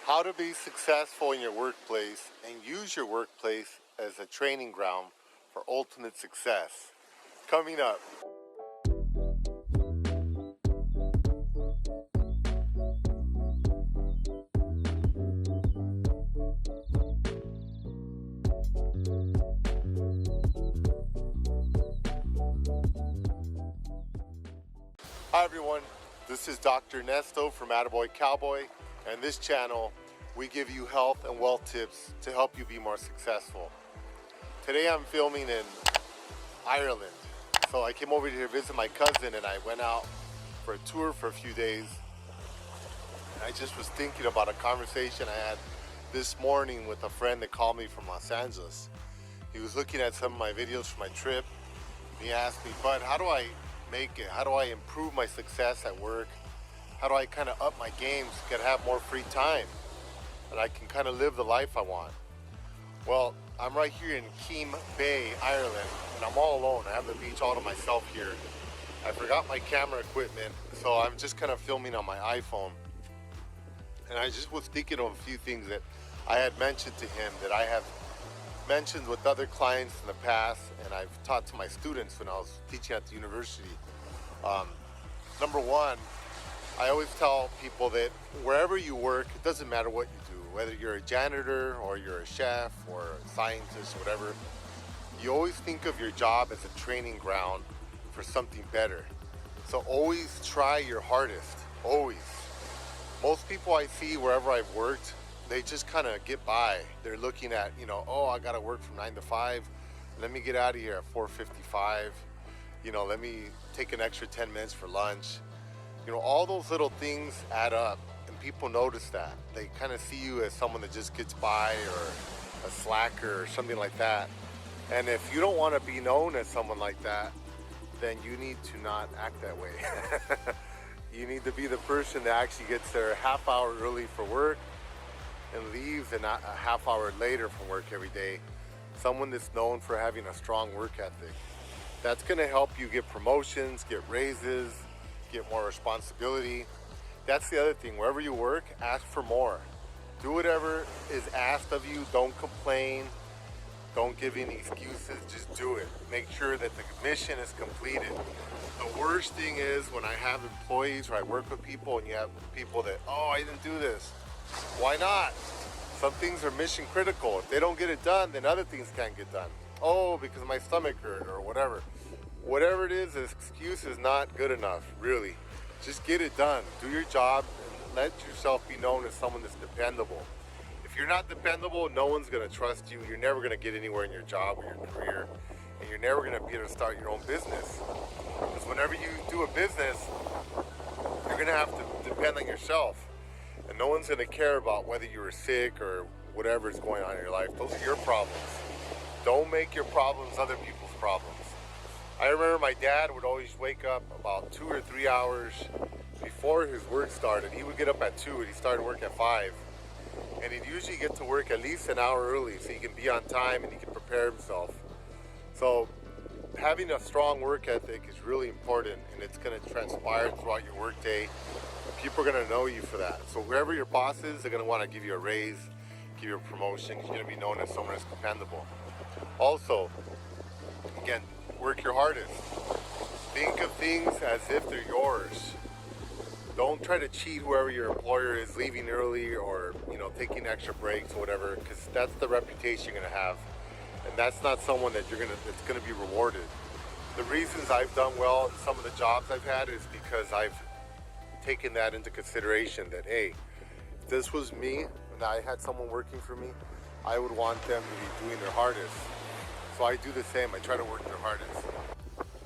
How to be successful in your workplace and use your workplace as a training ground for ultimate success. Coming up. Hi everyone, this is Dr. Ernesto from AttaBoyCowBoy, and this channel we give you health and wealth tips to help you be more successful. Today I'm filming in Ireland. So I came over here to visit my cousin and I went out for a tour for a few days. And I just was thinking about a conversation I had this morning with a friend that called me from Los Angeles. He was looking at some of my videos from my trip. He asked me, "Bud, how do I make it? How do I improve my success at work? How do I kind of up my game so I can have more free time and I can kind of live the life I want?" Well, I'm right here in Keem Bay, Ireland, and I'm all alone. I have the beach all to myself here. I forgot my camera equipment, so I'm just kind of filming on my iPhone. And I just was thinking of a few things that I had mentioned to him that I have mentioned with other clients in the past, and I've taught to my students when I was teaching at the university. Number one, I always tell people that wherever you work, it doesn't matter what you do, whether you're a janitor or you're a chef or a scientist or whatever, you always think of your job as a training ground for something better. So always try your hardest, always. Most people I see wherever I've worked, they just kind of get by. They're looking at, oh, I gotta work from 9 to 5. Let me get out of here at 4:55. Let me take an extra 10 minutes for lunch. All those little things add up, and people notice that. They kind of see you as someone that just gets by, or a slacker or something like that. And if you don't want to be known as someone like that, then you need to not act that way. You need to be the person that actually gets there a half hour early for work and leaves a half hour later from work every day. Someone that's known for having a strong work ethic. That's going to help you get promotions, get raises, get more responsibility. That's the other thing. Wherever you work, ask for more. Do whatever is asked of you. Don't complain. Don't give any excuses. Just do it. Make sure that the mission is completed. The worst thing is when I have employees or I work with people and you have people that, oh, I didn't do this. Why not? Some things are mission critical. If they don't get it done, then other things can't get done. Oh, because my stomach hurt or whatever. Whatever it is, the excuse is not good enough, really. Just get it done. Do your job and let yourself be known as someone that's dependable. If you're not dependable, no one's going to trust you. You're never going to get anywhere in your job or your career. And you're never going to be able to start your own business. Because whenever you do a business, you're going to have to depend on yourself. And no one's going to care about whether you were sick or whatever is going on in your life. Those are your problems. Don't make your problems other people's problems. I remember my dad would always wake up about 2 or 3 hours before his work started. He would get up at 2 and he started work at 5. And he'd usually get to work at least an hour early so he can be on time and he can prepare himself. So having a strong work ethic is really important, and it's going to transpire throughout your work day. People are going to know you for that. So wherever your boss is, they're going to want to give you a raise, give you a promotion. You're going to be known as someone that's dependable. Also, again, work your hardest. Think of things as if they're yours. Don't try to cheat whoever your employer is, leaving early or taking extra breaks or whatever, because that's the reputation you're going to have, and that's not someone that's going to be rewarded. The reasons I've done well in some of the jobs I've had is because I've taken that into consideration. That hey, if this was me and I had someone working for me, I would want them to be doing their hardest. So I do the same. I try to work their hardest.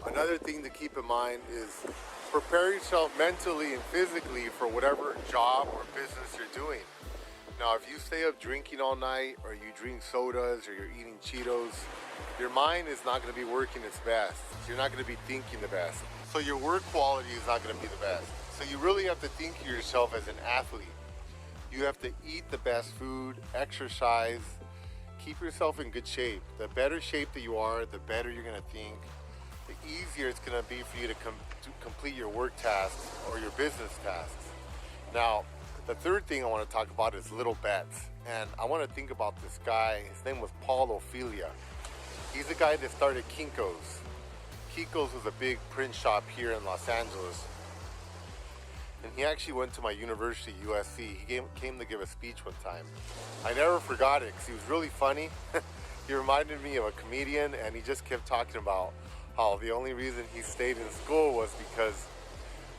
Another thing to keep in mind is prepare yourself mentally and physically for whatever job or business you're doing. Now, if you stay up drinking all night, or you drink sodas, or you're eating Cheetos, your mind is not going to be working its best. You're not going to be thinking the best. So your work quality is not going to be the best. So you really have to think of yourself as an athlete. You have to eat the best food, exercise, keep yourself in good shape. The better shape that you are, the better you're going to think. The easier it's going to be for you to complete your work tasks or your business tasks. Now, The third thing I want to talk about is little bets. And I want to think about this guy. His name was Paul Ophelia. He's the guy that started Kinko's. Kinko's was a big print shop here in Los Angeles. And he actually went to my university, USC. He came to give a speech one time. I never forgot it because he was really funny. He reminded me of a comedian, and he just kept talking about how the only reason he stayed in school was because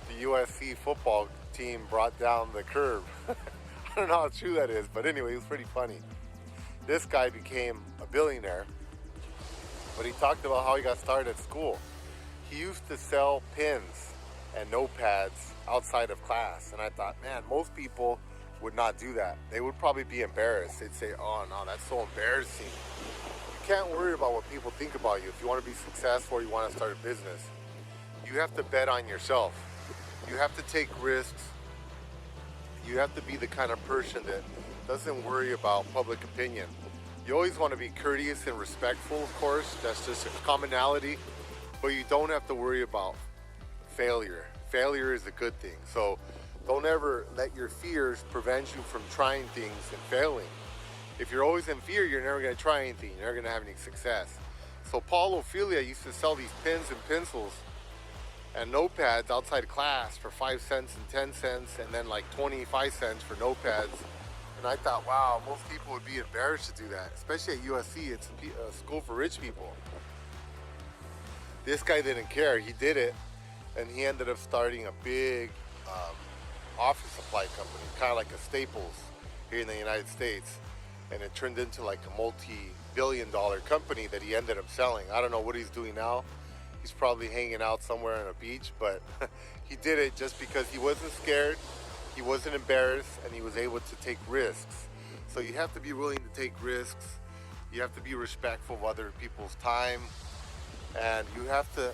the USC football team brought down the curve. I don't know how true that is, but anyway, it was pretty funny. This guy became a billionaire, but he talked about how he got started at school. He used to sell pens and notepads outside of class, and I thought, man, most people would not do that. They would probably be embarrassed. They'd say, oh no, that's so embarrassing. You can't worry about what people think about you. If you want to be successful or you want to start a business, you have to bet on yourself. You have to take risks. You have to be the kind of person that doesn't worry about public opinion. You always want to be courteous and respectful, of course. That's just a commonality. But you don't have to worry about failure. Failure is a good thing. So don't ever let your fears prevent you from trying things and failing. If you're always in fear, you're never going to try anything. You're never going to have any success. So Paul Ophelia used to sell these pens and pencils and notepads outside class for 5 cents and 10 cents, and then like 25 cents for notepads. And I thought, wow, most people would be embarrassed to do that, especially at USC. It's a school for rich people. This guy didn't care. He did it, and he ended up starting a big office supply company, kind of like a Staples here in the United States. And it turned into like a multi-billion-dollar company that he ended up selling. I don't know what he's doing now. He's probably hanging out somewhere on a beach, but he did it just because he wasn't scared, he wasn't embarrassed, and he was able to take risks. So you have to be willing to take risks. You have to be respectful of other people's time, and you have to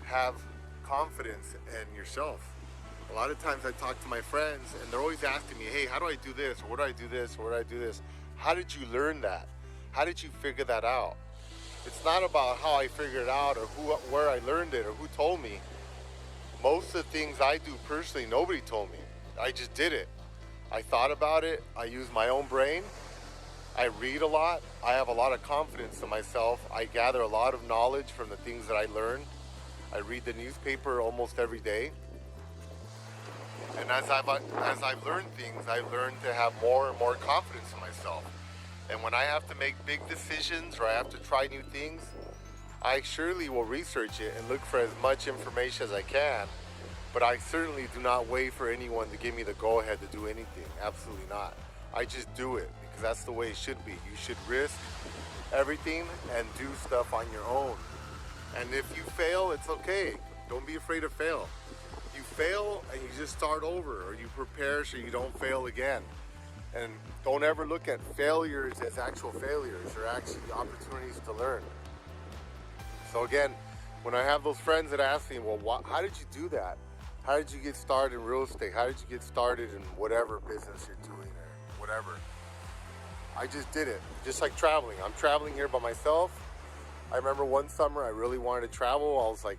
have confidence in yourself. A lot of times I talk to my friends, and they're always asking me, hey, how do I do this? Or what do I do this? Or what do I do this? How did you learn that? How did you figure that out? It's not about how I figured it out or where I learned it or who told me. Most of the things I do personally, nobody told me. I just did it. I thought about it. I use my own brain. I read a lot. I have a lot of confidence in myself. I gather a lot of knowledge from the things that I learned. I read the newspaper almost every day. And as I've learned things, I've learned to have more and more confidence in myself. And when I have to make big decisions or I have to try new things, I surely will research it and look for as much information as I can. But I certainly do not wait for anyone to give me the go-ahead to do anything. Absolutely not. I just do it because that's the way it should be. You should risk everything and do stuff on your own. And if you fail, it's okay. Don't be afraid to fail. You fail and you just start over, or you prepare so you don't fail again. And don't ever look at failures as actual failures. They're actually opportunities to learn. So again, when I have those friends that ask me, well, how did you do that? How did you get started in real estate? How did you get started in whatever business you're doing or whatever? I just did it. Just like traveling. I'm traveling here by myself. I remember one summer I really wanted to travel. I was like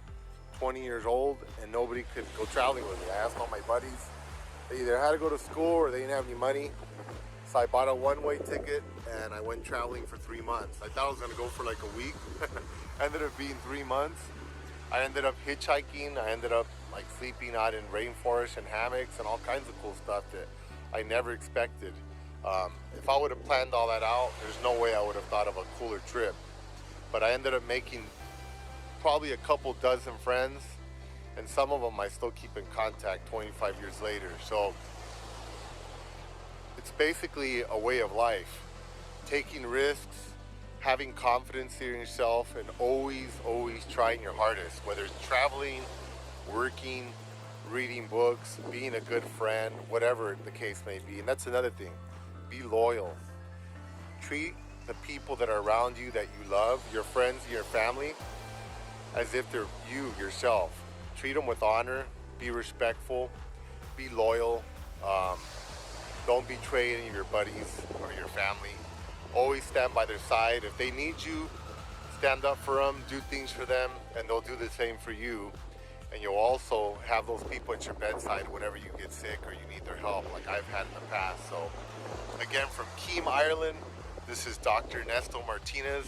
20 years old and nobody could go traveling with me. I asked all my buddies. They either had to go to school or they didn't have any money. So I bought a one-way ticket and I went traveling for 3 months. I thought I was gonna go for like a week. Ended up being 3 months. I ended up hitchhiking. I ended up like sleeping out in rainforests and hammocks and all kinds of cool stuff that I never expected. If I would have planned all that out, there's no way I would have thought of a cooler trip. But I ended up making probably a couple dozen friends, and some of them I still keep in contact 25 years later. So it's basically a way of life. Taking risks, having confidence in yourself, and always trying your hardest, whether it's traveling, working, reading books, being a good friend, whatever the case may be. And that's another thing. Be loyal. Treat the people that are around you that you love, your friends, your family, as if they're you, yourself. Treat them with honor, be respectful, be loyal. Don't betray any of your buddies or your family. Always stand by their side. If they need you, stand up for them, do things for them, and they'll do the same for you. and you'll also have those people at your bedside whenever you get sick or you need their help, like I've had in the past. So again, from Keam, Ireland, this is Dr. Ernesto Martinez.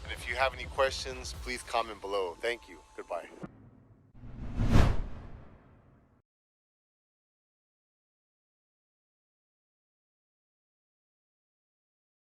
And if you have any questions, please comment below. Thank you. Goodbye.